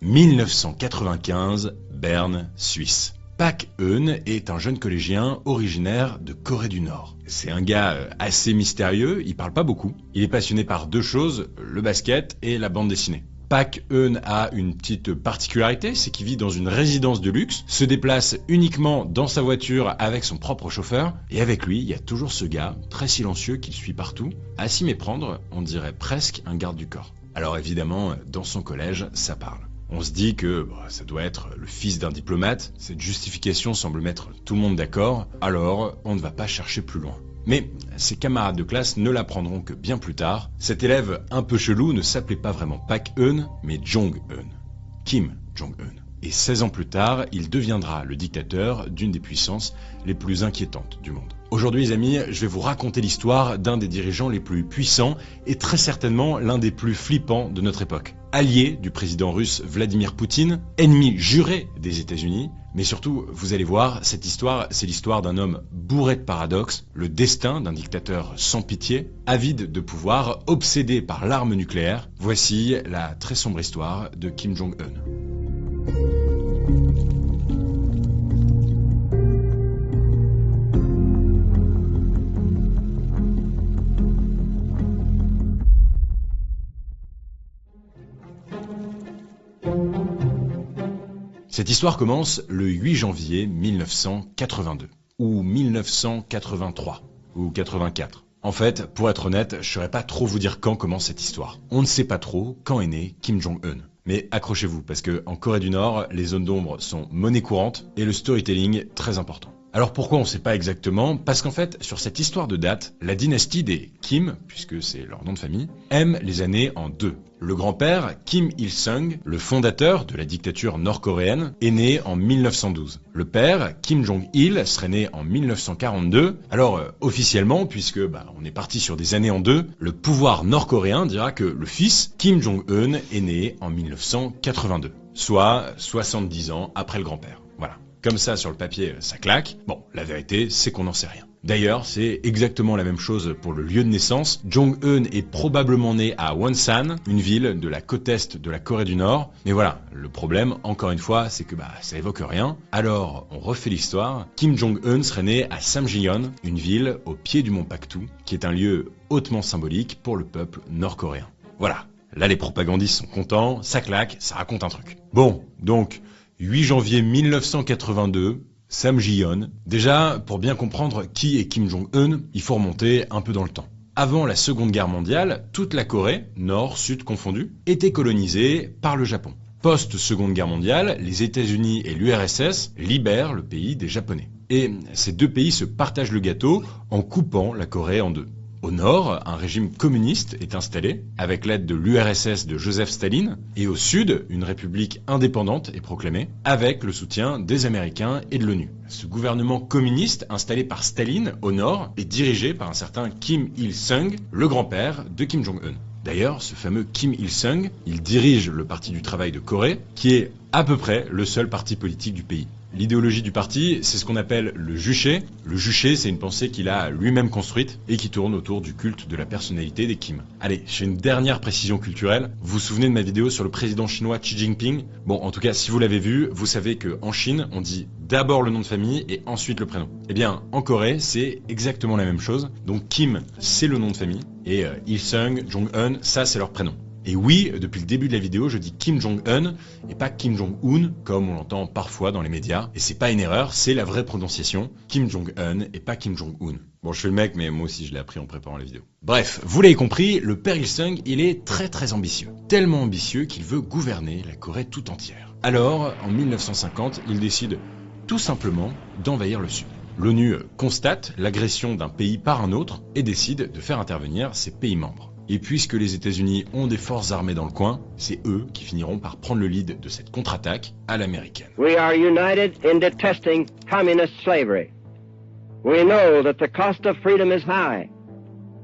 1995, Berne, Suisse. Pak Eun est un jeune collégien originaire de Corée du Nord. C'est un gars assez mystérieux, il parle pas beaucoup. Il est passionné par deux choses, le basket et la bande dessinée. Pak Eun a une petite particularité, c'est qu'il vit dans une résidence de luxe, se déplace uniquement dans sa voiture avec son propre chauffeur, et avec lui, il y a toujours ce gars, très silencieux, qui le suit partout. À s'y méprendre, on dirait presque un garde du corps. Alors évidemment, dans son collège, ça parle. On se dit que ça doit être le fils d'un diplomate, cette justification semble mettre tout le monde d'accord, alors on ne va pas chercher plus loin. Mais ses camarades de classe ne l'apprendront que bien plus tard. Cet élève un peu chelou ne s'appelait pas vraiment Pak Eun, mais Jong-eun. Kim Jong-un. Et 16 ans plus tard, il deviendra le dictateur d'une des puissances les plus inquiétantes du monde. Aujourd'hui les amis, je vais vous raconter l'histoire d'un des dirigeants les plus puissants et très certainement l'un des plus flippants de notre époque. Allié du président russe Vladimir Poutine, ennemi juré des États-Unis, mais surtout, vous allez voir, cette histoire, c'est l'histoire d'un homme bourré de paradoxes, le destin d'un dictateur sans pitié, avide de pouvoir, obsédé par l'arme nucléaire. Voici la très sombre histoire de Kim Jong-un. Cette histoire commence le 8 janvier 1982, ou 1983, ou 84. En fait, pour être honnête, je ne saurais pas trop vous dire quand commence cette histoire. On ne sait pas trop quand est né Kim Jong-un. Mais accrochez-vous, parce qu'en Corée du Nord, les zones d'ombre sont monnaie courante et le storytelling très important. Alors pourquoi on ne sait pas exactement? Parce qu'en fait, sur cette histoire de date, la dynastie des Kim, puisque c'est leur nom de famille, aime les années en deux. Le grand-père, Kim Il-sung, le fondateur de la dictature nord-coréenne, est né en 1912. Le père, Kim Jong-il, serait né en 1942. Alors, officiellement, puisque on est parti sur des années en deux, le pouvoir nord-coréen dira que le fils, Kim Jong-un, est né en 1982. Soit 70 ans après le grand-père. Voilà. Comme ça, sur le papier, ça claque. Bon, la vérité, c'est qu'on n'en sait rien. D'ailleurs, c'est exactement la même chose pour le lieu de naissance. Jong-un est probablement né à Wonsan, une ville de la côte est de la Corée du Nord. Mais voilà, le problème, encore une fois, c'est que ça évoque rien. Alors, on refait l'histoire. Kim Jong-un serait né à Samjiyon, une ville au pied du mont Paktu, qui est un lieu hautement symbolique pour le peuple nord-coréen. Voilà, là les propagandistes sont contents, ça claque, ça raconte un truc. Bon, donc 8 janvier 1982, Samjiyon. Déjà, pour bien comprendre qui est Kim Jong-un, il faut remonter un peu dans le temps. Avant la Seconde Guerre mondiale, toute la Corée, nord, sud confondus, était colonisée par le Japon. Post-Seconde Guerre mondiale, les États-Unis et l'URSS libèrent le pays des Japonais. Et ces deux pays se partagent le gâteau en coupant la Corée en deux. Au nord, un régime communiste est installé, avec l'aide de l'URSS de Joseph Staline, et au sud, une république indépendante est proclamée, avec le soutien des Américains et de l'ONU. Ce gouvernement communiste, installé par Staline, au nord, est dirigé par un certain Kim Il-sung, le grand-père de Kim Jong-un. D'ailleurs, ce fameux Kim Il-sung, il dirige le Parti du Travail de Corée, qui est à peu près le seul parti politique du pays. L'idéologie du parti, c'est ce qu'on appelle le juché. Le juché, c'est une pensée qu'il a lui-même construite et qui tourne autour du culte de la personnalité des Kim. Allez, je fais une dernière précision culturelle. Vous vous souvenez de ma vidéo sur le président chinois Xi Jinping? Bon, en tout cas, si vous l'avez vu, vous savez qu'en Chine, on dit d'abord le nom de famille et ensuite le prénom. Eh bien, en Corée, c'est exactement la même chose. Donc Kim, c'est le nom de famille et Il-sung, Jong-un, ça c'est leur prénom. Et oui, depuis le début de la vidéo, je dis Kim Jong-un et pas Kim Jong-un, comme on l'entend parfois dans les médias. Et c'est pas une erreur, c'est la vraie prononciation. Kim Jong-un et pas Kim Jong-un. Bon, je fais le mec, mais moi aussi je l'ai appris en préparant la vidéo. Bref, vous l'avez compris, le père Il-sung, il est très très ambitieux. Tellement ambitieux qu'il veut gouverner la Corée tout entière. Alors, en 1950, il décide tout simplement d'envahir le Sud. L'ONU constate l'agression d'un pays par un autre et décide de faire intervenir ses pays membres. Et puisque les États-Unis ont des forces armées dans le coin, c'est eux qui finiront par prendre le lead de cette contre-attaque à l'américaine. We are united in detesting communist slavery. We know that the cost of freedom is high,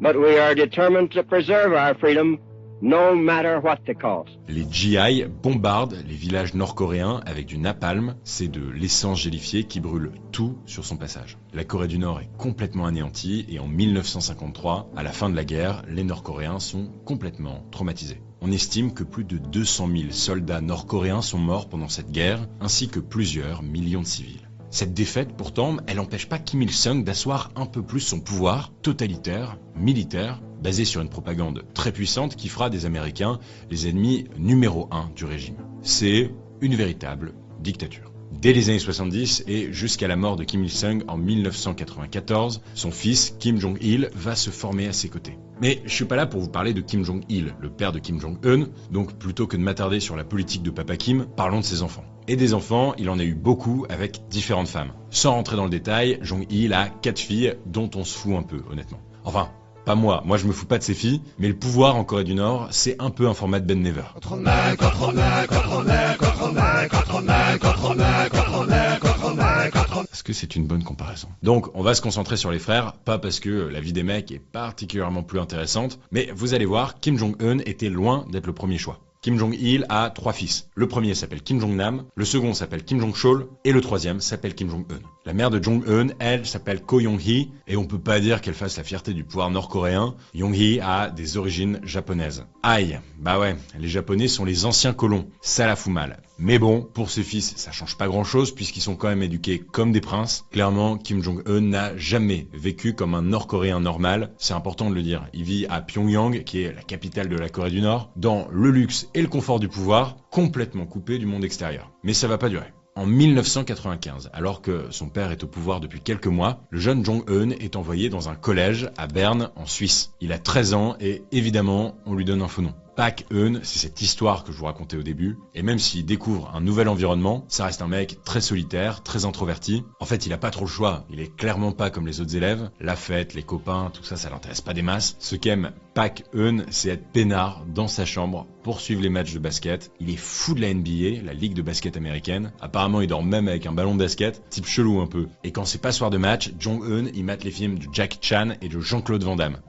but we are determined to preserve our freedom no matter what the cost. Les GI bombardent les villages nord-coréens avec du napalm, c'est de l'essence gélifiée qui brûle tout sur son passage. La Corée du Nord est complètement anéantie et en 1953, à la fin de la guerre, les Nord-Coréens sont complètement traumatisés. On estime que plus de 200 000 soldats nord-coréens sont morts pendant cette guerre, ainsi que plusieurs millions de civils. Cette défaite, pourtant, elle n'empêche pas Kim Il-sung d'asseoir un peu plus son pouvoir totalitaire, militaire, basé sur une propagande très puissante qui fera des Américains les ennemis numéro 1 du régime. C'est une véritable dictature. Dès les années 70 et jusqu'à la mort de Kim Il-sung en 1994, son fils Kim Jong-il va se former à ses côtés. Mais je suis pas là pour vous parler de Kim Jong-il, le père de Kim Jong-un, donc plutôt que de m'attarder sur la politique de Papa Kim, parlons de ses enfants. Et des enfants, il en a eu beaucoup avec différentes femmes. Sans rentrer dans le détail, Jong-il a 4 filles dont on se fout un peu, honnêtement. Enfin, pas moi je me fous pas de ces filles, mais le pouvoir en Corée du Nord, c'est un peu un format de Ben Never. Est-ce que c'est une bonne comparaison? Donc, on va se concentrer sur les frères, pas parce que la vie des mecs est particulièrement plus intéressante, mais vous allez voir, Kim Jong-un était loin d'être le premier choix. Kim Jong-il a 3 fils. Le premier s'appelle Kim Jong-nam, le second s'appelle Kim Jong-chol et le troisième s'appelle Kim Jong-un. La mère de Jong-un, elle, s'appelle Ko Yong-hee et on peut pas dire qu'elle fasse la fierté du pouvoir nord-coréen. Yong-hee a des origines japonaises. Aïe, bah ouais, les Japonais sont les anciens colons, ça la fout mal. Mais bon, pour ses fils, ça change pas grand-chose puisqu'ils sont quand même éduqués comme des princes. Clairement, Kim Jong-un n'a jamais vécu comme un nord-coréen normal, c'est important de le dire. Il vit à Pyongyang, qui est la capitale de la Corée du Nord, dans le luxe et le confort du pouvoir, complètement coupé du monde extérieur. Mais ça va pas durer. En 1995, alors que son père est au pouvoir depuis quelques mois, le jeune Jong-un est envoyé dans un collège à Berne, en Suisse. Il a 13 ans et évidemment, on lui donne un faux nom. Pak-eun, c'est cette histoire que je vous racontais au début, et même s'il découvre un nouvel environnement, ça reste un mec très solitaire, très introverti. En fait, il a pas trop le choix, il est clairement pas comme les autres élèves. La fête, les copains, tout ça l'intéresse pas des masses. Ce qu'aime Pak-eun, c'est être peinard dans sa chambre pour suivre les matchs de basket. Il est fou de la NBA, la ligue de basket américaine. Apparemment, il dort même avec un ballon de basket, type chelou un peu. Et quand c'est pas soir de match, Jong-un, il mate les films de Jackie Chan et de Jean-Claude Van Damme.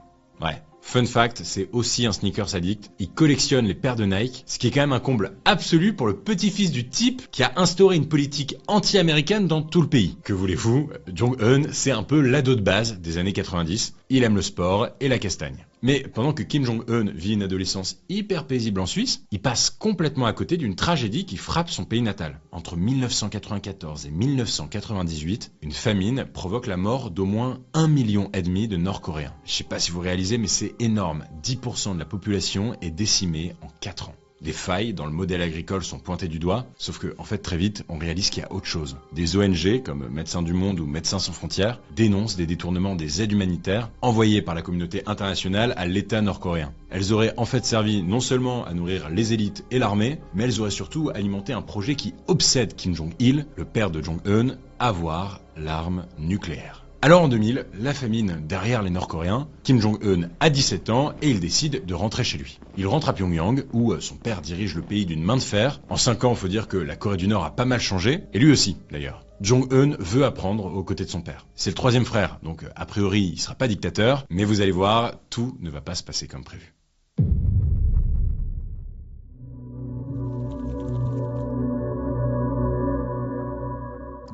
Ouais. Fun fact, c'est aussi un sneakers addict. Il collectionne les paires de Nike, ce qui est quand même un comble absolu pour le petit-fils du type qui a instauré une politique anti-américaine dans tout le pays. Que voulez-vous, Jong-un, c'est un peu l'ado de base des années 90. Il aime le sport et la castagne. Mais pendant que Kim Jong-un vit une adolescence hyper paisible en Suisse, il passe complètement à côté d'une tragédie qui frappe son pays natal. Entre 1994 et 1998, une famine provoque la mort d'au moins 1,5 million de Nord-Coréens. Je sais pas si vous réalisez, mais c'est énorme. 10% de la population est décimée en 4 ans. Des failles dans le modèle agricole sont pointées du doigt, sauf que, en fait, très vite, on réalise qu'il y a autre chose. Des ONG, comme Médecins du Monde ou Médecins sans frontières, dénoncent des détournements des aides humanitaires envoyées par la communauté internationale à l'État nord-coréen. Elles auraient en fait servi non seulement à nourrir les élites et l'armée, mais elles auraient surtout alimenté un projet qui obsède Kim Jong-il, le père de Jong-un, avoir l'arme nucléaire. Alors en 2000, la famine derrière les Nord-Coréens, Kim Jong-un a 17 ans et il décide de rentrer chez lui. Il rentre à Pyongyang où son père dirige le pays d'une main de fer. En 5 ans, il faut dire que la Corée du Nord a pas mal changé, et lui aussi d'ailleurs. Jong-un veut apprendre aux côtés de son père. C'est le 3e frère, donc a priori il sera pas dictateur, mais vous allez voir, tout ne va pas se passer comme prévu.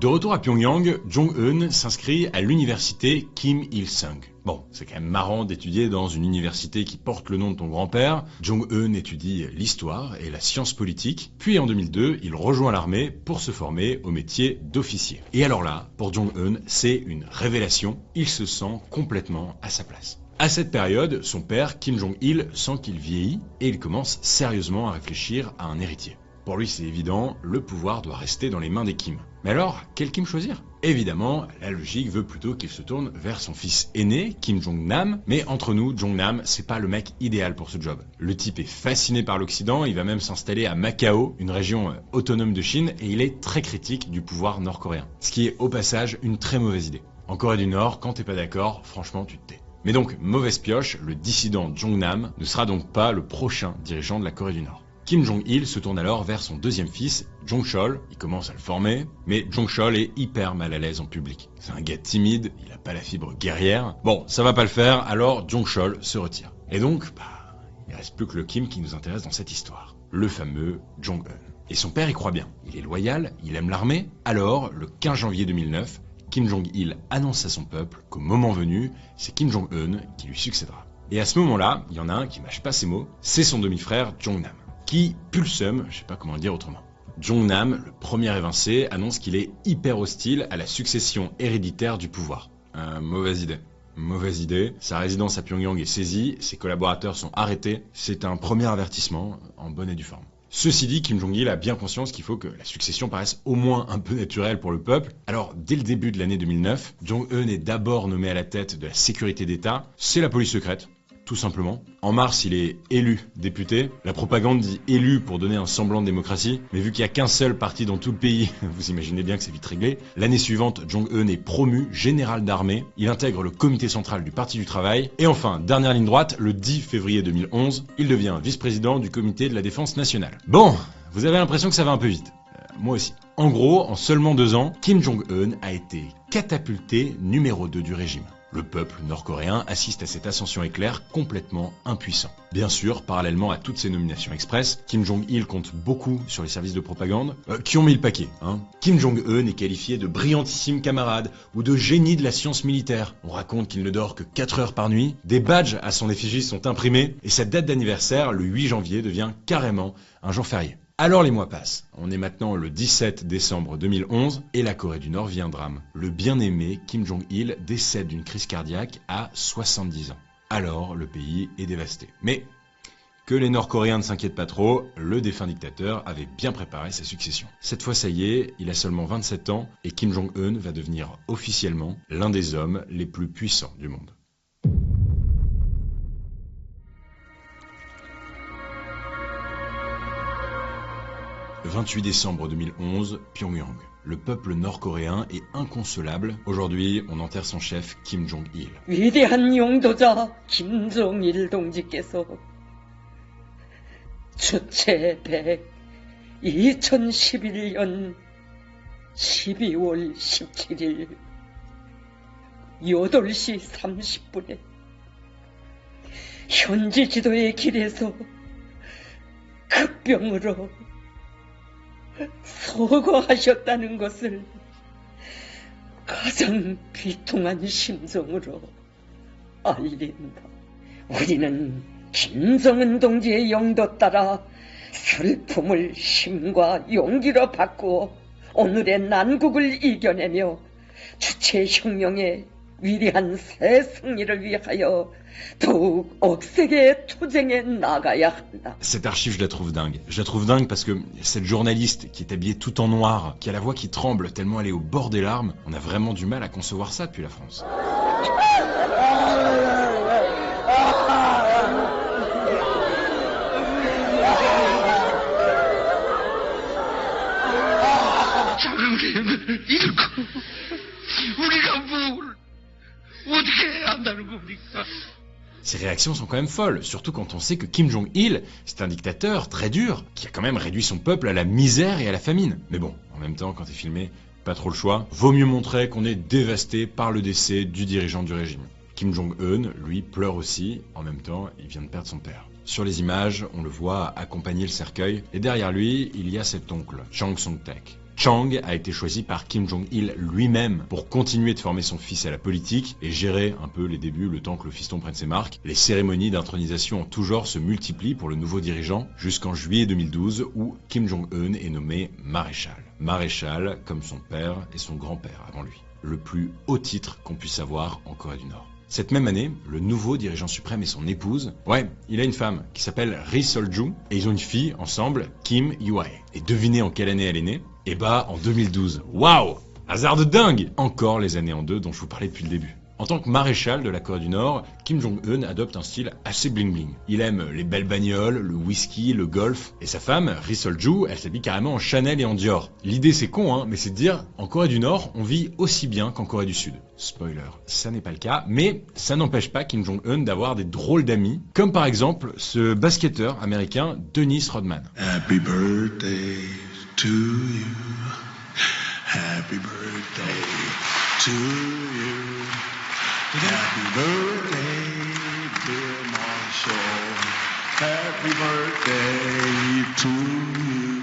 De retour à Pyongyang, Jong-un s'inscrit à l'université Kim Il-sung. Bon, c'est quand même marrant d'étudier dans une université qui porte le nom de ton grand-père. Jong-un étudie l'histoire et la science politique. Puis en 2002, il rejoint l'armée pour se former au métier d'officier. Et alors là, pour Jong-un, c'est une révélation. Il se sent complètement à sa place. À cette période, son père, Kim Jong-il, sent qu'il vieillit et il commence sérieusement à réfléchir à un héritier. Pour lui, c'est évident, le pouvoir doit rester dans les mains des Kim. Mais alors, quel Kim choisir? Évidemment, la logique veut plutôt qu'il se tourne vers son fils aîné, Kim Jong-nam, mais entre nous, Jong-nam, c'est pas le mec idéal pour ce job. Le type est fasciné par l'Occident, il va même s'installer à Macao, une région autonome de Chine, et il est très critique du pouvoir nord-coréen. Ce qui est au passage une très mauvaise idée. En Corée du Nord, quand t'es pas d'accord, franchement, tu te tais. Mais donc, mauvaise pioche, le dissident Jong-nam ne sera donc pas le prochain dirigeant de la Corée du Nord. Kim Jong-il se tourne alors vers son 2e fils, Jong-chol. Il commence à le former, mais Jong-chol est hyper mal à l'aise en public. C'est un gars timide, il a pas la fibre guerrière. Bon, ça va pas le faire, alors Jong-chol se retire. Et donc, il Il reste plus que le Kim qui nous intéresse dans cette histoire. Le fameux Jong-un. Et son père y croit bien. Il est loyal, il aime l'armée. Alors, le 15 janvier 2009, Kim Jong-il annonce à son peuple qu'au moment venu, c'est Kim Jong-un qui lui succédera. Et à ce moment-là, il y en a un qui mâche pas ses mots, c'est son demi-frère Jong-nam, qui pue le seum, je sais pas comment le dire autrement. Jong-nam, le premier évincé, annonce qu'il est hyper hostile à la succession héréditaire du pouvoir. Mauvaise idée. Mauvaise idée. Sa résidence à Pyongyang est saisie, ses collaborateurs sont arrêtés. C'est un premier avertissement, en bonne et due forme. Ceci dit, Kim Jong-il a bien conscience qu'il faut que la succession paraisse au moins un peu naturelle pour le peuple. Alors, dès le début de l'année 2009, Jong-un est d'abord nommé à la tête de la sécurité d'État. C'est la police secrète, tout simplement. En mars, il est élu député. La propagande dit élu pour donner un semblant de démocratie, mais vu qu'il n'y a qu'un seul parti dans tout le pays, vous imaginez bien que c'est vite réglé. L'année suivante, Jong-un est promu général d'armée. Il intègre le comité central du Parti du Travail. Et enfin, dernière ligne droite, le 10 février 2011, il devient vice-président du comité de la défense nationale. Bon, vous avez l'impression que ça va un peu vite. Moi aussi. En gros, en seulement 2 ans, Kim Jong-un a été catapulté numéro 2 du régime. Le peuple nord-coréen assiste à cette ascension éclair complètement impuissant. Bien sûr, parallèlement à toutes ces nominations express, Kim Jong-il compte beaucoup sur les services de propagande qui ont mis le paquet. Kim Jong-un est qualifié de brillantissime camarade ou de génie de la science militaire. On raconte qu'il ne dort que 4 heures par nuit, des badges à son effigie sont imprimés et sa date d'anniversaire, le 8 janvier, devient carrément un jour férié. Alors les mois passent, on est maintenant le 17 décembre 2011 et la Corée du Nord vit un drame. Le bien-aimé Kim Jong-il décède d'une crise cardiaque à 70 ans. Alors le pays est dévasté. Mais que les Nord-Coréens ne s'inquiètent pas trop, le défunt dictateur avait bien préparé sa succession. Cette fois ça y est, il a seulement 27 ans et Kim Jong-un va devenir officiellement l'un des hommes les plus puissants du monde. 28 décembre 2011, Pyongyang. Le peuple nord-coréen est inconsolable. Aujourd'hui, on enterre son chef Kim Jong-il. 위대한 용도자 김정일 동지께서 주체 100 2011년 12월 17일 8시 30분에 현지 지도의 길에서 급병으로 소거하셨다는 것을 가장 비통한 심정으로 알린다. 우리는 김정은 동지의 영도 따라 슬픔을 힘과 용기로 바꾸어 오늘의 난국을 이겨내며 주체혁명의 위대한 새 승리를 위하여 더욱 억세게 투쟁해 나가야 한다. Cette archive, je la trouve dingue. Je la trouve dingue parce que cette journaliste qui est habillée tout en noir, qui a la voix qui tremble tellement elle est au bord des larmes, on a vraiment du mal à concevoir ça depuis la France. Ces réactions sont quand même folles, surtout quand on sait que Kim Jong-il, c'est un dictateur très dur, qui a quand même réduit son peuple à la misère et à la famine. Mais bon, en même temps, quand t'es filmé, pas trop le choix. Vaut mieux montrer qu'on est dévasté par le décès du dirigeant du régime. Kim Jong-un, lui, pleure aussi. En même temps, il vient de perdre son père. Sur les images, on le voit accompagner le cercueil, et derrière lui, il y a cet oncle, Chang Song-taek. Chang a été choisi par Kim Jong-il lui-même pour continuer de former son fils à la politique et gérer un peu les débuts le temps que le fiston prenne ses marques. Les cérémonies d'intronisation en tout genre se multiplient pour le nouveau dirigeant jusqu'en juillet 2012 où Kim Jong-un est nommé maréchal. Maréchal comme son père et son grand-père avant lui. Le plus haut titre qu'on puisse avoir en Corée du Nord. Cette même année, le nouveau dirigeant suprême et son épouse, il a une femme qui s'appelle Ri Sol-ju et ils ont une fille ensemble, Kim Yoo-hae. Et devinez en quelle année elle est née ? En 2012. Waouh ! Hasard de dingue ! Encore les années en deux dont je vous parlais depuis le début. En tant que maréchal de la Corée du Nord, Kim Jong-un adopte un style assez bling-bling. Il aime les belles bagnoles, le whisky, le golf. Et sa femme, Ri Sol-ju, elle s'habille carrément en Chanel et en Dior. L'idée c'est con, mais c'est de dire, en Corée du Nord, on vit aussi bien qu'en Corée du Sud. Spoiler, ça n'est pas le cas, mais ça n'empêche pas Kim Jong-un d'avoir des drôles d'amis, comme par exemple ce basketteur américain Dennis Rodman. Happy birthday to you. Happy birthday to you. Happy birthday, dear Marshall.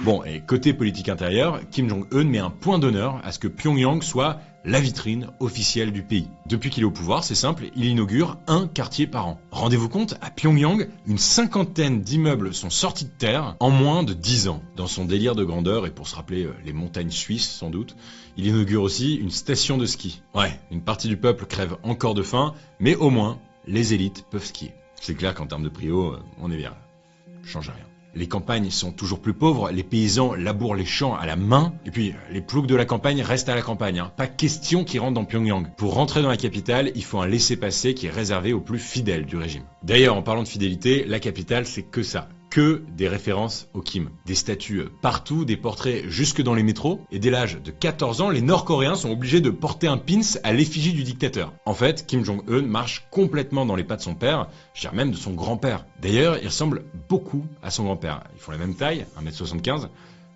Bon, et côté politique intérieure, Kim Jong-un met un point d'honneur à ce que Pyongyang soit la vitrine officielle du pays. Depuis qu'il est au pouvoir, c'est simple, il inaugure un quartier par an. Rendez-vous compte, à Pyongyang, une 50aine d'immeubles sont sortis de terre en moins de 10 ans. Dans son délire de grandeur, et pour se rappeler les montagnes suisses sans doute, il inaugure aussi une station de ski. Ouais, une partie du peuple crève encore de faim, mais au moins, les élites peuvent skier. C'est clair qu'en termes de prio, on est bien là. Change rien. Les campagnes sont toujours plus pauvres, les paysans labourent les champs à la main, et puis les ploucs de la campagne restent à la campagne. Hein. Pas question qu'ils rentrent dans Pyongyang. Pour rentrer dans la capitale, il faut un laissez-passer qui est réservé aux plus fidèles du régime. D'ailleurs, en parlant de fidélité, la capitale, c'est que ça. Que des références au Kim. Des statues partout, des portraits jusque dans les métros, et dès l'âge de 14 ans, les Nord-Coréens sont obligés de porter un pins à l'effigie du dictateur. En fait, Kim Jong-un marche complètement dans les pas de son père, je dirais même de son grand-père. D'ailleurs, il ressemble beaucoup à son grand-père. Ils font la même taille, 1m75,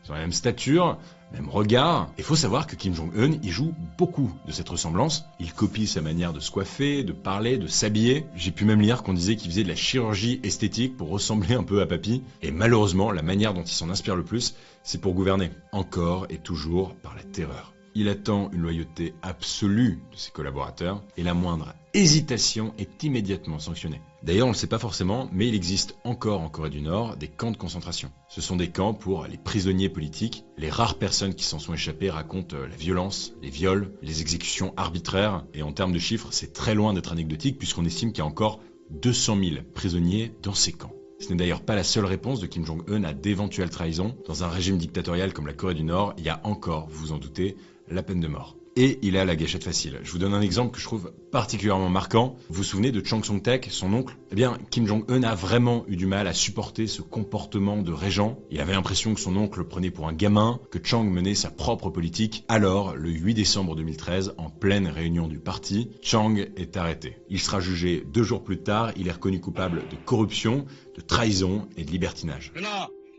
ils ont la même stature, même regard. Il faut savoir que Kim Jong-un, il joue beaucoup de cette ressemblance. Il copie sa manière de se coiffer, de parler, de s'habiller. J'ai pu même lire qu'on disait qu'il faisait de la chirurgie esthétique pour ressembler un peu à papy. Et malheureusement, la manière dont il s'en inspire le plus, c'est pour gouverner. Encore et toujours par la terreur. Il attend une loyauté absolue de ses collaborateurs et la moindre hésitation est immédiatement sanctionnée. D'ailleurs, on ne le sait pas forcément, mais il existe encore en Corée du Nord des camps de concentration. Ce sont des camps pour les prisonniers politiques. Les rares personnes qui s'en sont échappées racontent la violence, les viols, les exécutions arbitraires. Et en termes de chiffres, c'est très loin d'être anecdotique puisqu'on estime qu'il y a encore 200 000 prisonniers dans ces camps. Ce n'est d'ailleurs pas la seule réponse de Kim Jong-un à d'éventuelles trahisons. Dans un régime dictatorial comme la Corée du Nord, il y a encore, vous vous en doutez, la peine de mort. Et il a la gâchette facile. Je vous donne un exemple que je trouve particulièrement marquant. Vous vous souvenez de Chang Song-taek, son oncle? Eh bien, Kim Jong-un a vraiment eu du mal à supporter ce comportement de régent. Il avait l'impression que son oncle le prenait pour un gamin, que Chang menait sa propre politique. Alors, le 8 décembre 2013, en pleine réunion du parti, Chang est arrêté. Il sera jugé 2 jours plus tard. Il est reconnu coupable de corruption, de trahison et de libertinage.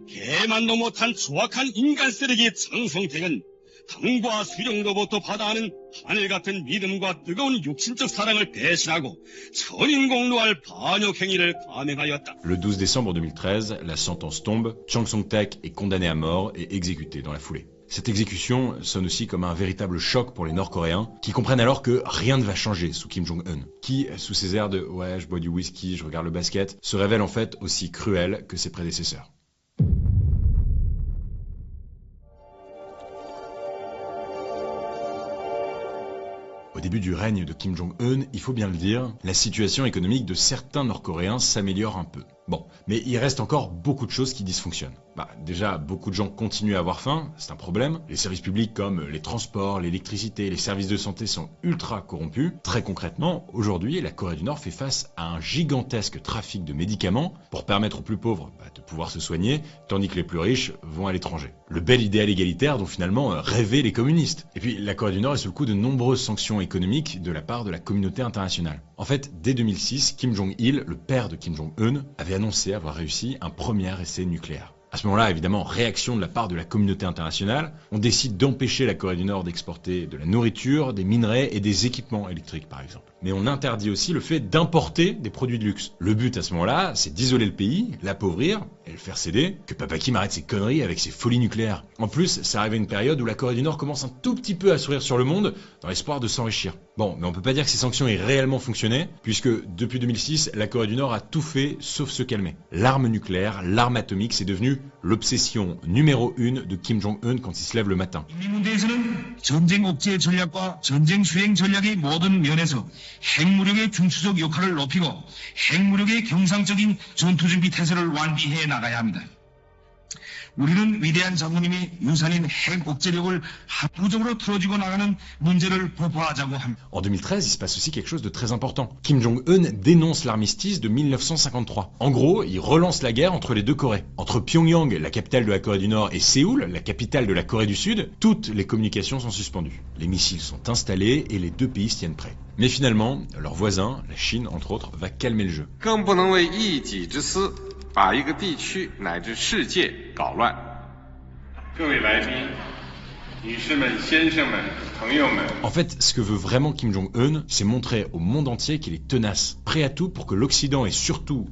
개만도 못한 추악한 인간 쓰레기의 청성택은 당과 수령로부터 받아하는 하늘 같은 믿음과 뜨거운 육신적 사랑을 배신하고 천인공노할 반역 행위를 감행하였다. Le 12 décembre 2013, la sentence tombe. Chang Song-taek est condamné à mort et exécuté dans la foulée. Cette exécution sonne aussi comme un véritable choc pour les Nord-Coréens, qui comprennent alors que rien ne va changer sous Kim Jong-un, qui, sous ses airs de « ouais, je bois du whisky, je regarde le basket », se révèle en fait aussi cruel que ses prédécesseurs. Au début du règne de Kim Jong-un, il faut bien le dire, la situation économique de certains Nord-Coréens s'améliore un peu. Bon, mais il reste encore beaucoup de choses qui dysfonctionnent. Déjà, beaucoup de gens continuent à avoir faim, c'est un problème. Les services publics comme les transports, l'électricité, les services de santé sont ultra corrompus. Très concrètement, aujourd'hui, la Corée du Nord fait face à un gigantesque trafic de médicaments pour permettre aux plus pauvres de pouvoir se soigner, tandis que les plus riches vont à l'étranger. Le bel idéal égalitaire dont finalement rêvaient les communistes. Et puis, la Corée du Nord est sous le coup de nombreuses sanctions économiques de la part de la communauté internationale. En fait, dès 2006, Kim Jong-il, le père de Kim Jong-un, avait annoncé avoir réussi un premier essai nucléaire. À ce moment-là, évidemment, réaction de la part de la communauté internationale, on décide d'empêcher la Corée du Nord d'exporter de la nourriture, des minerais et des équipements électriques par exemple. Mais on interdit aussi le fait d'importer des produits de luxe. Le but à ce moment-là, c'est d'isoler le pays, l'appauvrir et le faire céder, que Papa Kim arrête ses conneries avec ses folies nucléaires. En plus, ça arrive à une période où la Corée du Nord commence un tout petit peu à sourire sur le monde, dans l'espoir de s'enrichir. Bon, mais on peut pas dire que ces sanctions aient réellement fonctionné, puisque depuis 2006, la Corée du Nord a tout fait sauf se calmer. L'arme nucléaire, l'arme atomique, c'est devenu l'obsession numéro 1 de Kim Jong-un quand il se lève le matin. 전쟁 억제 전략과 전쟁 수행 전략의 모든 면에서 핵무력의 중추적 역할을 높이고 핵무력의 경상적인 전투준비 태세를 완비해 나가야 합니다. 우리는 위대한 장군님이 유산인 핵 억제력을 항구적으로 틀어지고 나가는 문제를 도파하자고 합니다. En 2013, il se passe aussi quelque chose de très important. Kim Jong-un dénonce l'armistice de 1953. En gros, il relance la guerre entre les deux Corées. Entre Pyongyang, la capitale de la Corée du Nord, et Séoul, la capitale de la Corée du Sud, toutes les communications sont suspendues. Les missiles sont installés et les deux pays se tiennent prêts. Mais finalement, leur voisin, la Chine entre autres, va calmer le jeu. 更不能为一己之私把一个地区乃至世界搞乱。各位来宾，女士们、先生们、朋友们。 En fait, ce que veut vraiment Kim Jong-un, c'est montrer au monde entier qu'il est tenace, prêt à tout pour que l'Occident et surtout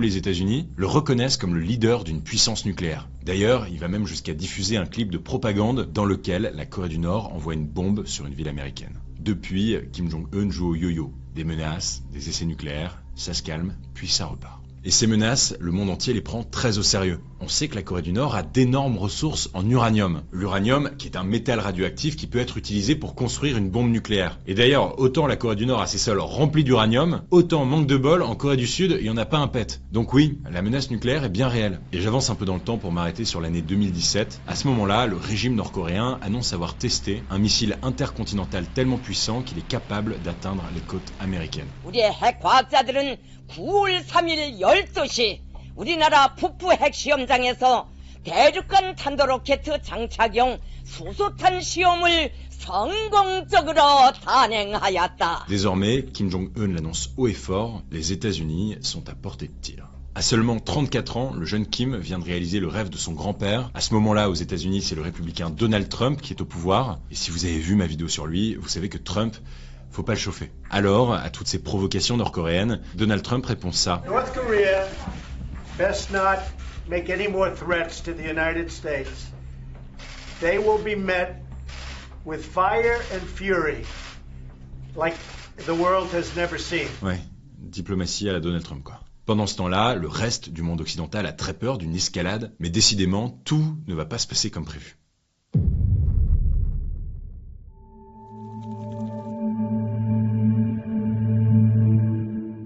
les États-Unis le reconnaissent comme le leader d'une puissance nucléaire. D'ailleurs, il va même jusqu'à diffuser un clip de propagande dans lequel la Corée du Nord envoie une bombe sur une ville américaine. Depuis, Kim Jong-un joue au yo-yo. Des menaces, des essais nucléaires, ça se calme, puis ça repart. Et ces menaces, le monde entier les prend très au sérieux. On sait que la Corée du Nord a d'énormes ressources en uranium. L'uranium, qui est un métal radioactif qui peut être utilisé pour construire une bombe nucléaire. Et d'ailleurs, autant la Corée du Nord a ses sols remplis d'uranium, autant manque de bol, en Corée du Sud, il n'y en a pas un pet. Donc oui, la menace nucléaire est bien réelle. Et j'avance un peu dans le temps pour m'arrêter sur l'année 2017. À ce moment-là, le régime nord-coréen annonce avoir testé un missile intercontinental tellement puissant qu'il est capable d'atteindre les côtes américaines. 우리의 핵 과학자들은 9월 3일 12시 우리나라 북부 핵시험장에서 대륙간 탄도로켓 장착용 수소탄 시험을 성공적으로 단행하였다. Désormais, Kim Jong-un l'annonce haut et fort, les États-Unis sont à portée de tir. À seulement 34 ans, le jeune Kim vient de réaliser le rêve de son grand-père. À ce moment-là, aux États-Unis, c'est le républicain Donald Trump qui est au pouvoir. Et si vous avez vu ma vidéo sur lui, vous savez que Trump, faut pas le chauffer. Alors, à toutes ces provocations nord-coréennes, Donald Trump répond ça. North Korea best not make any more threats to the United States. They will be met with fire and fury like the world has never seen. Ouais, diplomatie à la Donald Trump, quoi. Pendant ce temps-là, le reste du monde occidental a très peur d'une escalade, mais décidément, tout ne va pas se passer comme prévu.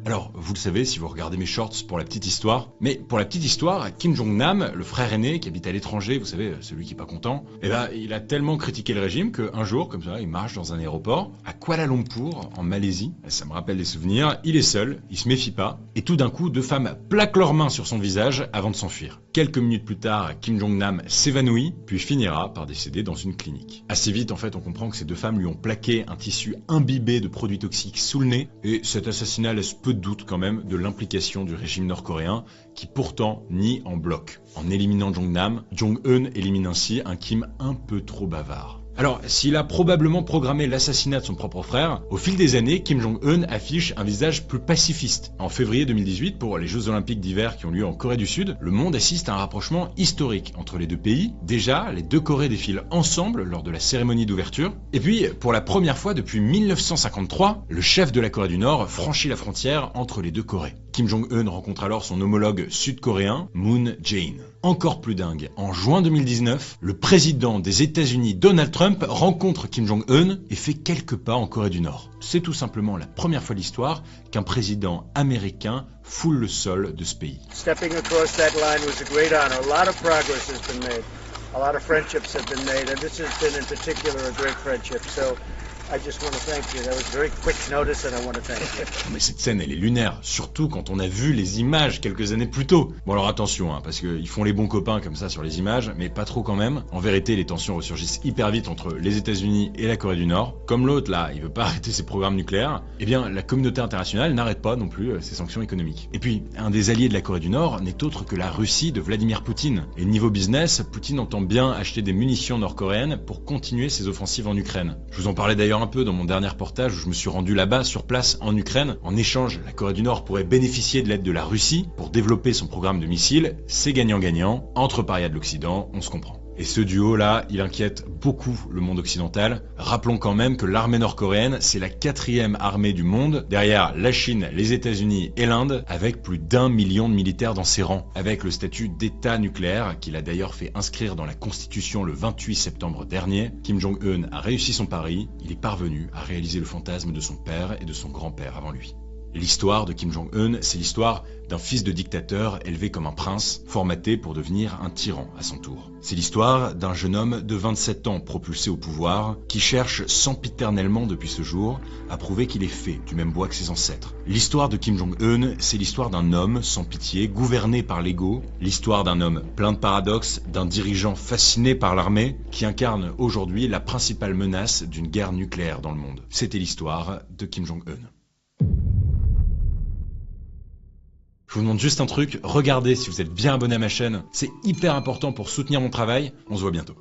Alors, vous le savez si vous regardez mes shorts pour la petite histoire, mais pour la petite histoire, Kim Jong-nam, le frère aîné qui habite à l'étranger, vous savez, celui qui est pas content, il a tellement critiqué le régime qu'un jour, comme ça, il marche dans un aéroport, à Kuala Lumpur, en Malaisie, ça me rappelle des souvenirs, il est seul, il se méfie pas, et tout d'un coup, deux femmes plaquent leurs mains sur son visage avant de s'enfuir. Quelques minutes plus tard, Kim Jong-nam s'évanouit, puis finira par décéder dans une clinique. Assez vite, en fait, on comprend que ces deux femmes lui ont plaqué un tissu imbibé de produits toxiques sous le nez, et cet assassinat laisse peu de doute quand même de l'implication du régime nord-coréen qui pourtant nie en bloc. En éliminant Jong-nam, Jong-un élimine ainsi un Kim un peu trop bavard. Alors, s'il a probablement programmé l'assassinat de son propre frère, au fil des années, Kim Jong-un affiche un visage plus pacifiste. En février 2018, pour les Jeux Olympiques d'hiver qui ont lieu en Corée du Sud, le monde assiste à un rapprochement historique entre les deux pays. Déjà, les deux Corées défilent ensemble lors de la cérémonie d'ouverture. Et puis, pour la première fois depuis 1953, le chef de la Corée du Nord franchit la frontière entre les deux Corées. Kim Jong-un rencontre alors son homologue sud-coréen, Moon Jae-in. Encore plus dingue, en juin 2019, le président des États-Unis, Donald Trump, rencontre Kim Jong-un et fait quelques pas en Corée du Nord. C'est tout simplement la première fois de l'histoire qu'un président américain foule le sol de ce pays. Stepping across that line was a great honor. A lot of progress has been made. A lot of friendships have been made, and this has been in particular a great friendship. So I just want to thank you. That was very quick notice and I want to thank you. Mais cette scène, elle est lunaire, surtout quand on a vu les images quelques années plus tôt. Bon alors attention, parce qu'ils font les bons copains comme ça sur les images, mais pas trop quand même. En vérité, les tensions ressurgissent hyper vite entre les États-Unis et la Corée du Nord. Comme l'autre là, il veut pas arrêter ses programmes nucléaires, eh bien la communauté internationale n'arrête pas non plus ses sanctions économiques. Et puis, un des alliés de la Corée du Nord n'est autre que la Russie de Vladimir Poutine. Et niveau business, Poutine entend bien acheter des munitions nord-coréennes pour continuer ses offensives en Ukraine. Je vous en parlais d'ailleurs un peu dans mon dernier reportage où je me suis rendu là-bas sur place en Ukraine. En échange, la Corée du Nord pourrait bénéficier de l'aide de la Russie pour développer son programme de missiles. C'est gagnant-gagnant. Entre parias de l'Occident, on se comprend. Et ce duo-là, il inquiète beaucoup le monde occidental. Rappelons quand même que l'armée nord-coréenne, c'est la 4e armée du monde, derrière la Chine, les États-Unis et l'Inde, avec plus d'1 million de militaires dans ses rangs, avec le statut d'État nucléaire qu'il a d'ailleurs fait inscrire dans la Constitution le 28 septembre dernier. Kim Jong-un a réussi son pari, il est parvenu à réaliser le fantasme de son père et de son grand-père avant lui. L'histoire de Kim Jong-un, c'est l'histoire d'un fils de dictateur élevé comme un prince, formaté pour devenir un tyran à son tour. C'est l'histoire d'un jeune homme de 27 ans propulsé au pouvoir, qui cherche sempiternellement depuis ce jour à prouver qu'il est fait du même bois que ses ancêtres. L'histoire de Kim Jong-un, c'est l'histoire d'un homme sans pitié, gouverné par l'ego, l'histoire d'un homme plein de paradoxes, d'un dirigeant fasciné par l'armée, qui incarne aujourd'hui la principale menace d'une guerre nucléaire dans le monde. C'était l'histoire de Kim Jong-un. Je vous demande juste un truc, regardez si vous êtes bien abonné à ma chaîne, c'est hyper important pour soutenir mon travail, on se voit bientôt.